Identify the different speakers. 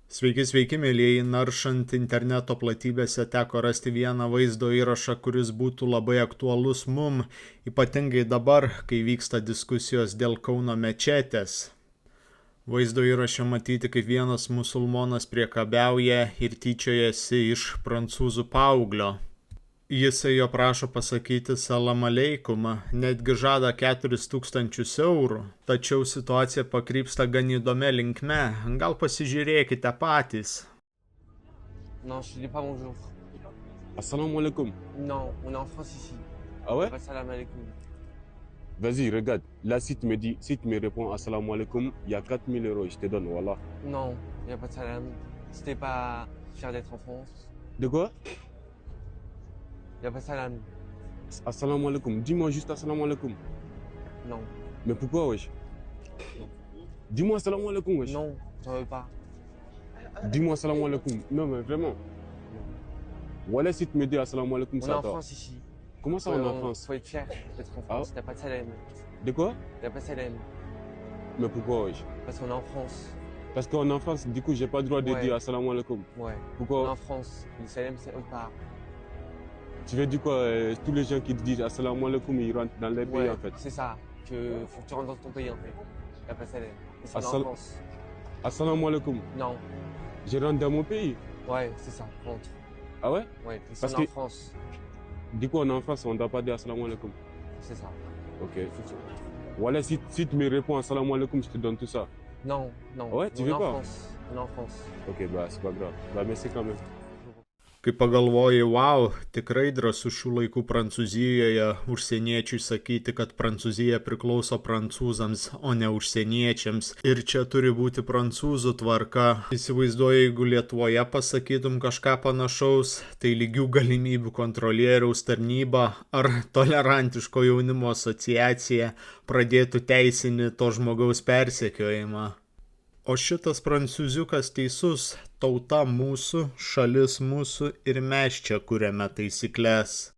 Speaker 1: Sveiki, sveiki, mėlyjeji, naršant interneto platybėse teko rasti vieną vaizdo įrašą, kuris būtų labai aktualus mum, ypatingai dabar, kai vyksta diskusijos dėl Kauno mečetės. Vaizdo įraše matyti, kaip vienas musulmonas priekabiauja ir tyčiojasi iš prancūzų paauglio. Jisai jo prašo pasakyti salam aleikumą, netgi žada 4000 eurų, tačiau situacija pakrypsta gan įdomia linkme, gal pasižiūrėkite patys.
Speaker 2: Non, je te dis pas bonjour.
Speaker 3: Assalamu alaikum.
Speaker 2: Non, on est en France ici.
Speaker 3: Ah ouais?
Speaker 2: Pas salam alaikum.
Speaker 3: Vas-y, regarde. Là, si tu me réponds assalamu alaikum, il y a 4000 euros, je te donne, voilà.
Speaker 2: Non, il n'y a pas de salam. Si t'es pas fier d'être en France,
Speaker 3: De quoi?
Speaker 2: il n'y a pas de salam.
Speaker 3: Assalamu alaikum. Dis-moi juste assalamu alaikum.
Speaker 2: Non,
Speaker 3: Mais pourquoi, wesh? Dis-moi assalamu alaikum, wesh.
Speaker 2: non, j'en veux pas.
Speaker 3: Dis-moi assalamu alaikum. Non, mais vraiment. Voilà, si tu me dis assalamu alaikum,
Speaker 2: On est
Speaker 3: ça
Speaker 2: en
Speaker 3: va.
Speaker 2: France ici.
Speaker 3: Comment ça, on est en France?
Speaker 2: Faut être fier d'être en
Speaker 3: Ah.
Speaker 2: France. T'as pas de salam.
Speaker 3: De quoi?
Speaker 2: T'as pas de salam.
Speaker 3: Mais pourquoi, wesh?
Speaker 2: Parce qu'on est en France.
Speaker 3: Parce qu'on est en France, du coup, j'ai pas le droit de
Speaker 2: Ouais.
Speaker 3: dire assalamu alaikum.
Speaker 2: Ouais. On est
Speaker 3: Pourquoi?
Speaker 2: en France. Le salam, c'est autre part.
Speaker 3: Tu veux dire quoi? Tous les gens qui te disent assalamu alaikum, ils rentrent dans les pays,
Speaker 2: Ouais,
Speaker 3: en fait.
Speaker 2: c'est ça. Faut que tu rentres dans ton pays en fait. Il n'y a pas de salam. Parce qu'on est en
Speaker 3: Assal-
Speaker 2: France.
Speaker 3: Assalamu alaikum.
Speaker 2: Non.
Speaker 3: Je rentre dans mon pays.
Speaker 2: Ouais, c'est ça. Rentre.
Speaker 3: Ah ouais?
Speaker 2: Ouais, parce
Speaker 3: Parce
Speaker 2: qu'on est en
Speaker 3: que-
Speaker 2: France.
Speaker 3: Du coup, on est en France, on ne doit pas dire assalamu alaikum.
Speaker 2: C'est ça.
Speaker 3: Ok. Voilà, si tu me réponds assalamu alaikum, je te donne tout ça.
Speaker 2: Non, non.
Speaker 3: Ouais, tu
Speaker 2: on
Speaker 3: veux
Speaker 2: est en
Speaker 3: pas?
Speaker 2: France. On est en France.
Speaker 3: Ok, bah c'est pas grave. Bah merci quand même.
Speaker 1: Kai pagalvoji, wow, tikrai drąsu šių laikų Prancūzijoje užsieniečiui sakyti, kad Prancūzija priklauso prancūzams, o ne užsieniečiams. Ir čia turi būti prancūzų tvarka. Įsivaizduoju, jeigu Lietuvoje pasakytum kažką panašaus, tai lygių galimybių kontrolieriaus tarnyba ar tolerantiško jaunimo asociacija pradėtų teisinį to žmogaus persekiojimą. O šitas prancūziukas teisus, tauta mūsų, šalis mūsų ir mes čia kuriame taisyklės.